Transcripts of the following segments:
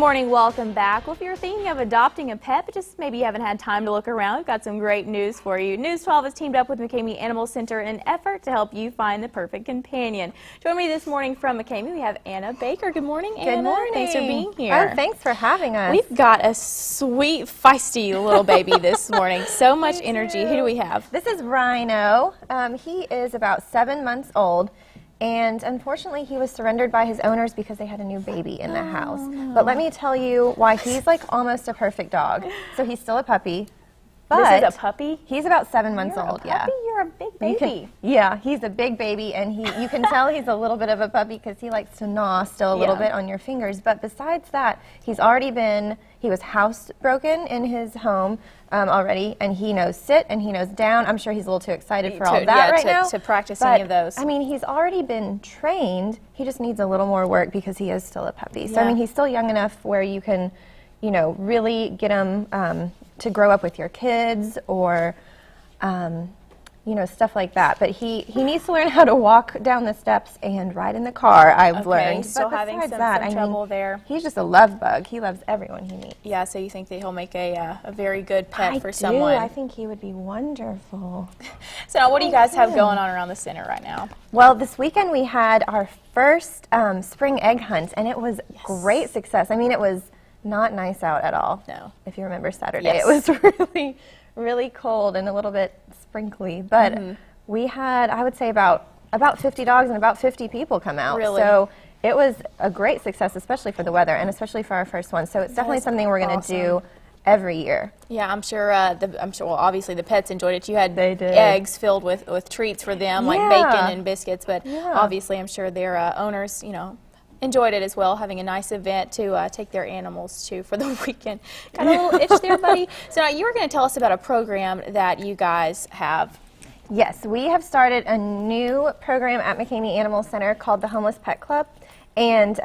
Morning, welcome back. Well, if you're thinking of adopting a pet, but just maybe you haven't had time to look around, we've got some great news for you. News 12 has teamed up with McKamey Animal Center in an effort to help you find the perfect companion. Join me this morning from McKamey, we have Anna Baker. Good morning, Anna. Good morning. Thanks for being here. Oh, thanks for having us. We've got a sweet, feisty little baby this morning. So much energy. Who do we have? This is Rhino. He is about 7 months old. And unfortunately, he was surrendered by his owners because they had a new baby in the house. No. But let me tell you why he's like almost a perfect dog. So he's still a puppy. But this is a puppy? He's about 7 months old. Yeah. You're a big baby. Yeah, he's a big baby, and you can tell he's a little bit of a puppy because he likes to gnaw still a little bit on your fingers. But besides that, he was housebroken in his home already, and he knows sit and he knows down. I'm sure he's a little too excited for all that right now. To practice any of those. I mean, he's already been trained. He just needs a little more work because he is still a puppy. So I mean, he's still young enough where you can, you know, really get him to grow up with your kids or, you know, stuff like that. But he needs to learn how to walk down the steps and ride in the car, I've learned. Still having some trouble there. He's just a love bug. He loves everyone he meets. Yeah, so you think that he'll make a very good pet for someone? I think he would be wonderful. So now, what do you guys have going on around the center right now? Well, this weekend we had our first spring egg hunt, and it was great success. I mean, it was not nice out at all. No. If you remember Saturday, it was really, really cold and a little bit sprinkly. But we had, I would say, about 50 dogs and about 50 people come out. Really? So it was a great success, especially for the weather and especially for our first one. So it's definitely something we're going to do every year. Yeah, I'm sure. Well, obviously the pets enjoyed it. You had eggs filled with treats for them, like bacon and biscuits. But obviously, I'm sure their owners, you know, enjoyed it as well, having a nice event to take their animals to for the weekend. Got a little itch there, buddy? So now you were going to tell us about a program that you guys have. Yes, we have started a new program at McKamey Animal Center called the Homeless Pet Club. And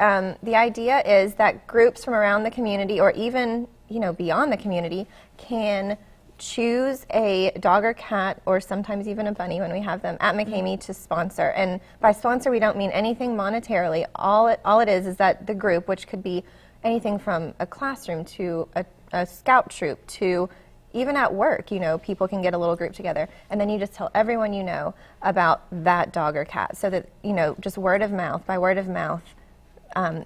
the idea is that groups from around the community or even, you know, beyond the community can choose a dog or cat or sometimes even a bunny when we have them at McKamey to sponsor. And by sponsor, we don't mean anything monetarily. All it is that the group, which could be anything from a classroom to a scout troop to even at work, you know, people can get a little group together. And then you just tell everyone you know about that dog or cat so that, you know, just word of mouth, by word of mouth,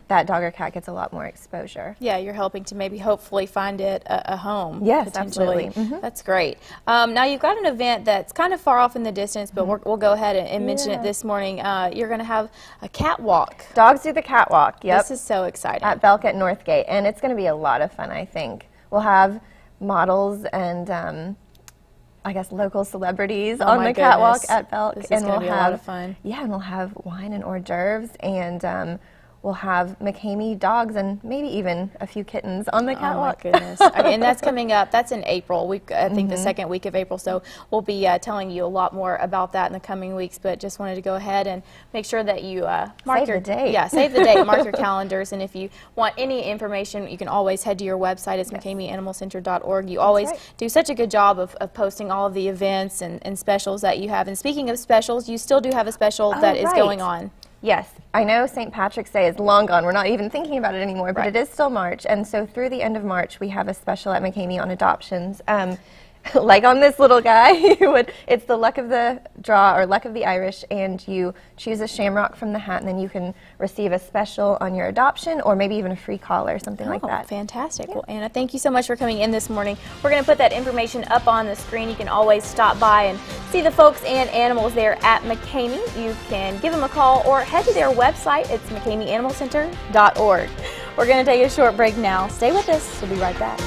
that dog or cat gets a lot more exposure. Yeah, you're helping to maybe hopefully find it a home. Yes, absolutely. That's great. Now you've got an event that's kind of far off in the distance, but we'll go ahead and mention it this morning. You're going to have a catwalk. Dogs do the catwalk, yep. This is so exciting. At Belk at Northgate, and it's going to be a lot of fun, I think. We'll have models and I guess local celebrities on the catwalk at Belk. This is going to be a lot of fun. Yeah, and we'll have wine and hors d'oeuvres, and we'll have McKamey dogs and maybe even a few kittens on the catwalk. Oh my goodness. And that's coming up. That's in April. I think the second week of April. So we'll be telling you a lot more about that in the coming weeks. But just wanted to go ahead and make sure that you mark your date. Yeah, save the date. Mark your calendars. And if you want any information, you can always head to your website. It's McKameyAnimalCenter.org. You always do such a good job of posting all of the events and specials that you have. And speaking of specials, you still do have a special that is going on. Yes, I know St. Patrick's Day is long gone. We're not even thinking about it anymore, but it is still March. And so through the end of March, we have a special at McKamey on adoptions. Like on this little guy, it's the luck of the draw or luck of the Irish, and you choose a shamrock from the hat, and then you can receive a special on your adoption or maybe even a free collar, something like that. Fantastic. Yeah. Well, Anna, thank you so much for coming in this morning. We're going to put that information up on the screen. You can always stop by and see the folks and animals there at McKamey. You can give them a call or head to their website. It's McKameyAnimalCenter.org. We're going to take a short break now. Stay with us. We'll be right back.